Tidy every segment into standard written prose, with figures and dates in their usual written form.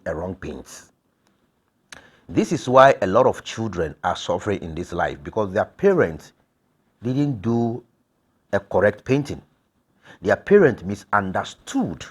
a wrong paint. This is why a lot of children are suffering in this life, because their parents didn't do a correct painting. Their parents misunderstood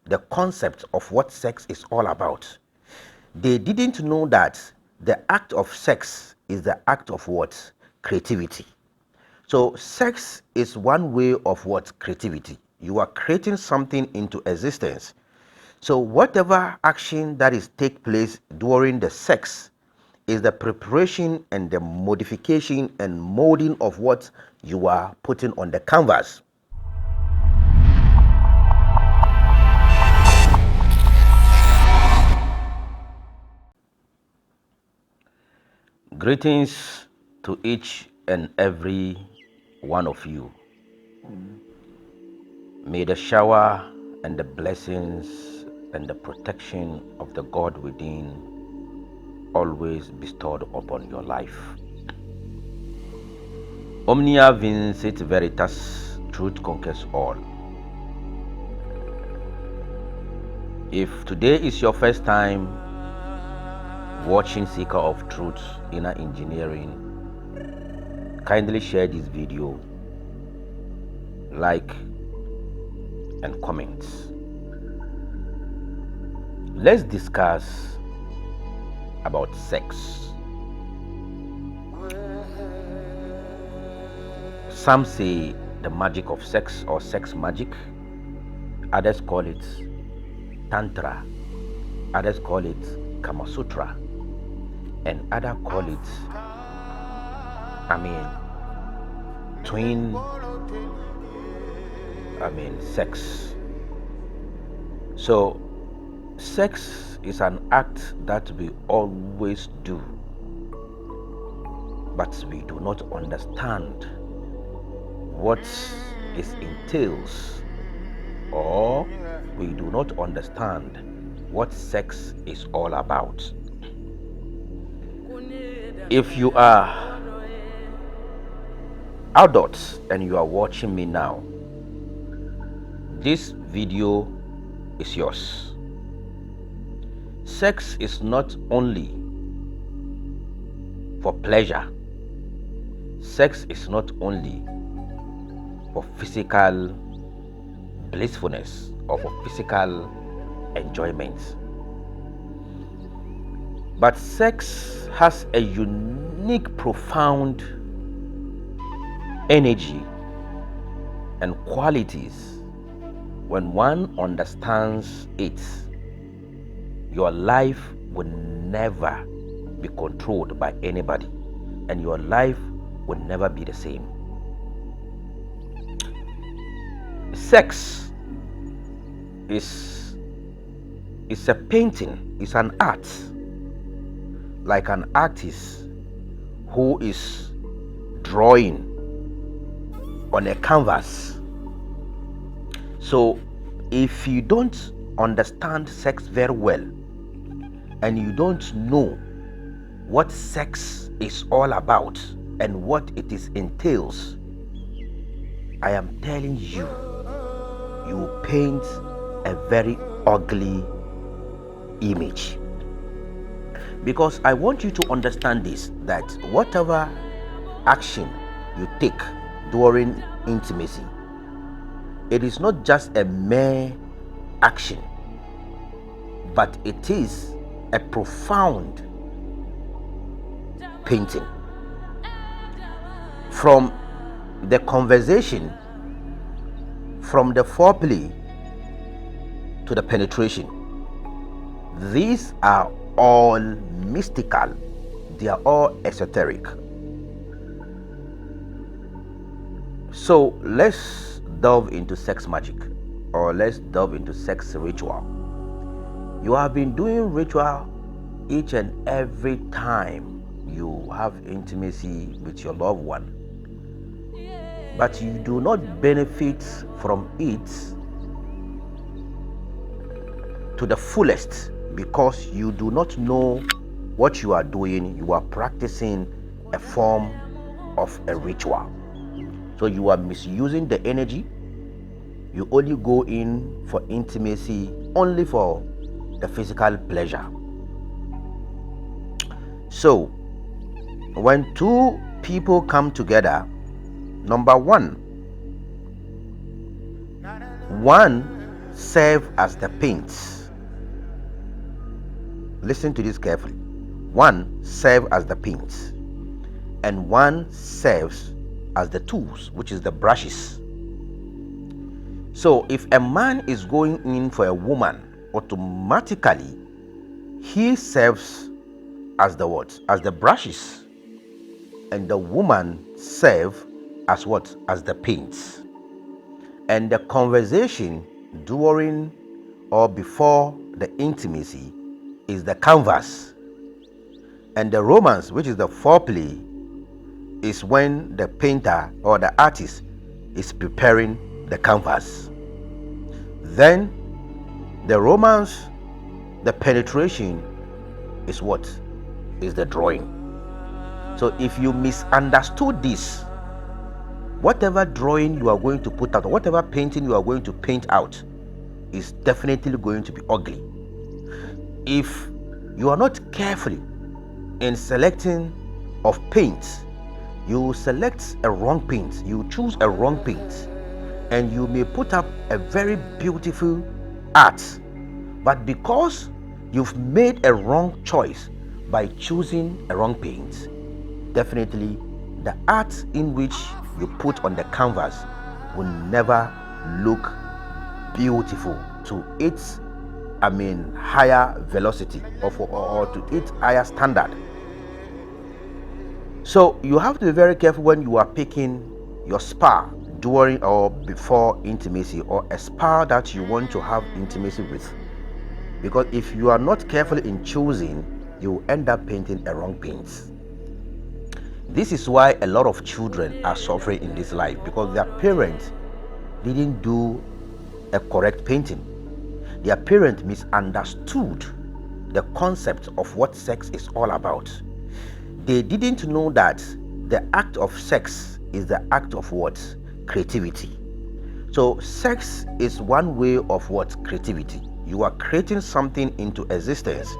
the concept of what sex is all about. They didn't know that the act of sex is the act of what? Creativity. So sex is one way of what? Creativity. You are creating something into existence. So whatever action that is take place during the sex is the preparation and the modification and molding of what you are putting on the canvas. Greetings to each and every one of you. May the shower and the blessings and the protection of the God within always bestowed upon your life. Omnia vincit veritas, truth conquers all. If today is your first time watching Seeker of Truth Inner Engineering, kindly share this video, like and comment. Let's discuss about sex. Some say the magic of sex or sex magic. Others call it Tantra. Others call it Kama Sutra. And others call it, sex. So, sex is an act that we always do, but we do not understand what it entails, or we do not understand what sex is all about. If you are adults and you are watching me now, this video is yours. Sex is not only for pleasure. Sex is not only for physical blissfulness or for physical enjoyment. But sex has a unique, profound energy and qualities. When one understands it, your life will never be controlled by anybody, and your life will never be the same. Sex is a painting, it's an art, like an artist who is drawing on a canvas. So if you don't understand sex very well and you don't know what sex is all about and what it entails, I am telling you, you paint a very ugly image. Because I want you to understand this, that whatever action you take during intimacy, it is not just a mere action, but it is a profound painting. From the conversation, from the foreplay to the penetration, these are all mystical, they are all esoteric. So let's delve into sex magic, or let's delve into sex ritual. You have been doing ritual each and every time you have intimacy with your loved one, but you do not benefit from it to the fullest, because you do not know what you are doing. You are practicing a form of a ritual. So you are misusing the energy. You only go in for intimacy only for the physical pleasure. So when two people come together, number one serve as the paints. Listen to this carefully. One serve as the paints, and one serves as the tools, which is the brushes. So if a man is going in for a woman, automatically he serves as the what? As the brushes, and the woman serve as what? As the paints. And the conversation during or before the intimacy is the canvas, and the romance, which is the foreplay, is when the painter or the artist is preparing the canvas. Then the romance, the penetration, is what? Is the drawing. So if you misunderstood this, whatever drawing you are going to put out, or whatever painting you are going to paint out, is definitely going to be ugly. If you are not careful in selecting of paint, you select a wrong paint, you choose a wrong paint, and you may put up a very beautiful art, but because you've made a wrong choice by choosing a wrong paint, definitely the art in which you put on the canvas will never look beautiful to its higher velocity or to its higher standard. So you have to be very careful when you are picking your spa during or before intimacy, or a spa that you want to have intimacy with, because if you are not careful in choosing, you will end up painting a wrong paint. This is why a lot of children are suffering in this life, because their parents didn't do a correct painting. Their parents misunderstood the concept of what sex is all about. They didn't know that the act of sex is the act of what? Creativity. So sex is one way of what? Creativity. You are creating something into existence.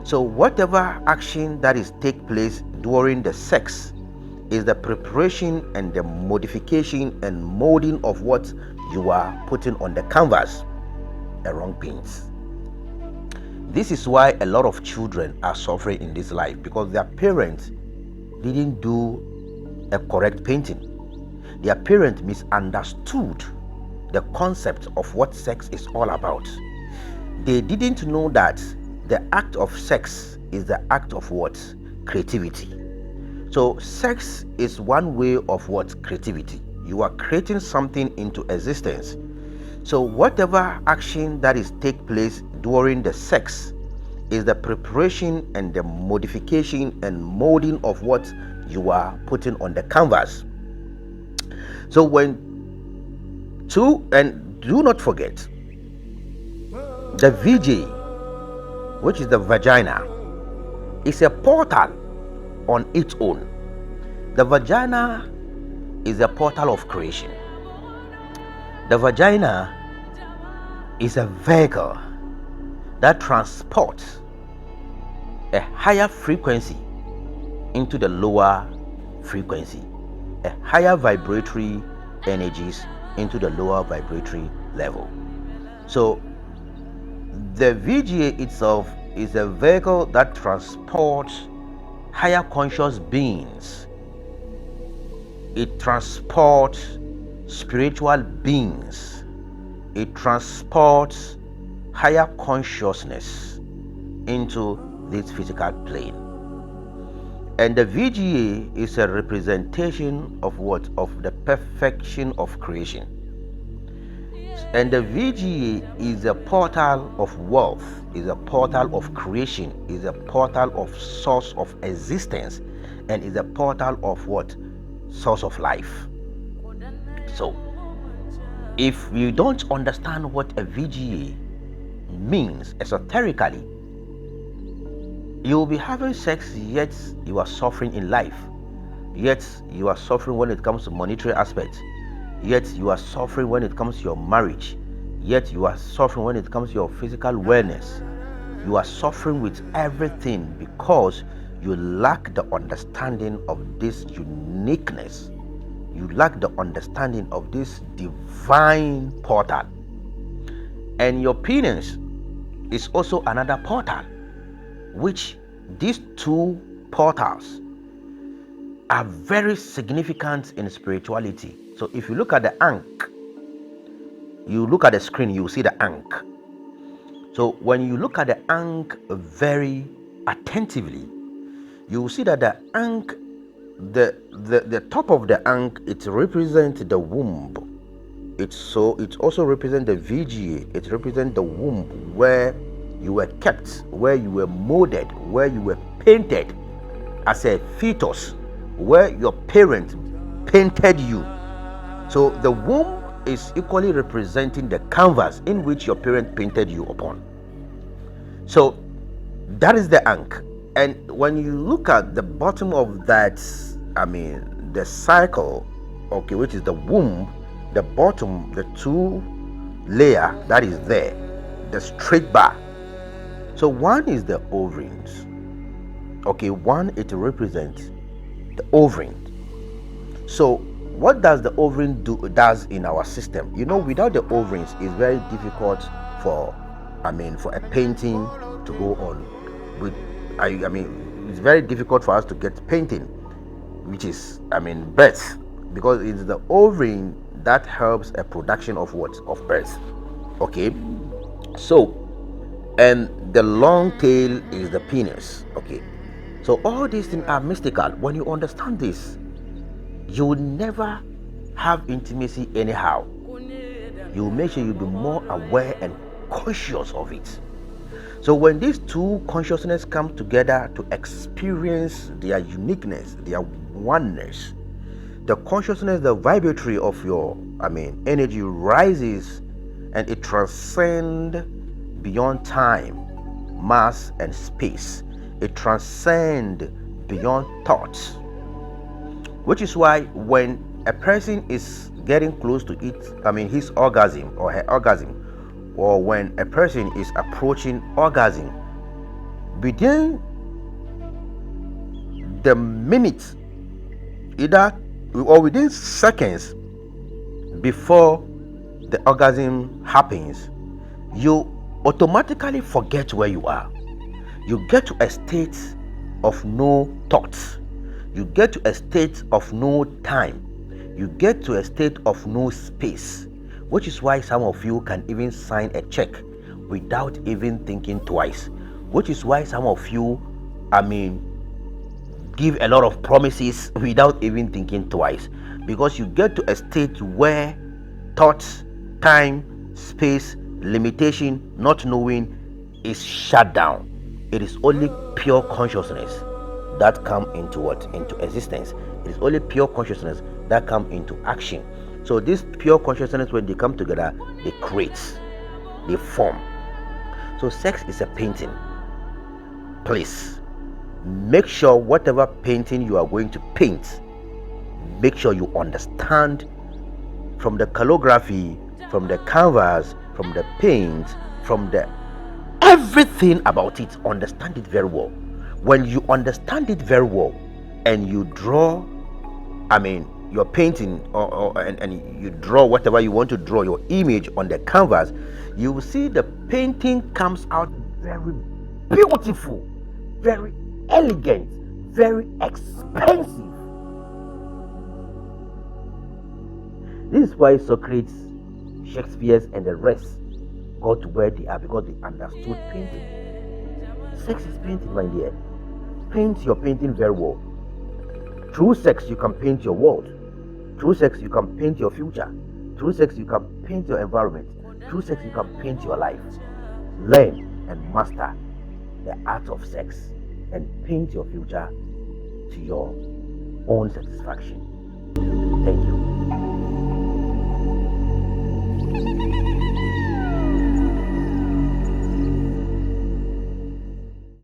So whatever action that is take place during the sex is the preparation and the modification and molding of what you are putting on the canvas, the wrong paints. This is why a lot of children are suffering in this life, because their parents didn't do a correct painting. Their parents misunderstood the concept of what sex is all about. They didn't know that the act of sex is the act of what? Creativity. So sex is one way of what? Creativity. You are creating something into existence. So whatever action that is take place during the sex is the preparation and the modification and molding of what you are putting on the canvas. So and do not forget, the VJ, which is the vagina, is a portal on its own. The vagina is a portal of creation. The vagina is a vehicle that transports a higher frequency into the lower frequency, a higher vibratory energies into the lower vibratory level. So the VGA itself is a vehicle that transports higher conscious beings. It transports spiritual beings. It transports higher consciousness into this physical plane. And the VGA is a representation of what? Of the perfection of creation. And the VGA is a portal of wealth, is a portal of creation, is a portal of source of existence, and is a portal of what? Source of life. So if you don't understand what a VGA means esoterically, you will be having sex, yet you are suffering in life, yet you are suffering when it comes to monetary aspects, yet you are suffering when it comes to your marriage, yet you are suffering when it comes to your physical wellness, You are suffering with everything because you lack the understanding of this uniqueness. You lack the understanding of this divine portal. And your penis is also another portal, which these two portals are very significant in spirituality. So if you look at the ankh, you look at the screen, you see the ankh. So when you look at the ankh very attentively, you will see that the ankh, the top of the ankh, it represents the womb. It also represents the vagina. It represents the womb, where you were kept, where you were molded, where you were painted as a fetus, where your parents painted you. So the womb is equally representing the canvas in which your parent painted you upon. So that is the ankh. And when you look at the bottom of that, the cycle, okay, which is the womb, the bottom, the two layer that is there, the straight bar. So one is the ovaries. Okay, one, it represents the ovary. So what does the ovary does in our system? Without the ovaries, it's very difficult for a painting to go on. It's very difficult for us to get painting, which is birth, because it's the ovary that helps a production of what? Of birth. Okay, so, and the long tail is the penis. Okay, so all these things are mystical. When you understand this, you will never have intimacy anyhow. You will make sure you be more aware and conscious of it. So when these two consciousness come together to experience their uniqueness, their oneness, the consciousness, the vibratory of your energy rises, and it transcends beyond time, mass, and space. It transcends beyond thoughts, which is why when a person is getting close to his orgasm or her orgasm, or when a person is approaching orgasm, within the minute, within seconds before the orgasm happens, you automatically forget where you are. You get to a state of no thoughts. You get to a state of no time. You get to a state of no space, which is why some of you can even sign a check without even thinking twice, which is why some of you give a lot of promises without even thinking twice, because you get to a state where thoughts, time, space, limitation, not knowing is shut down. It is only pure consciousness that come into existence. It is only pure consciousness that come into action. So this pure consciousness, when they come together, they create, they form. So sex is a painting. Please make sure whatever painting you are going to paint, make sure you understand from the calligraphy, from the canvas, from the paint, from the everything about it. Understand it very well. When you understand it very well and you draw your painting and you draw whatever you want to draw, your image on the canvas, you will see the painting comes out very beautiful, very elegant, very expensive. This is why Socrates, Shakespeare, and the rest got to where they are, because they understood painting. Sex is painting, my dear. Paint your painting very well. Through sex, you can paint your world. Through sex, you can paint your future. Through sex, you can paint your environment. Through sex, you can paint your life. Learn and master the art of sex and paint your future to your own satisfaction.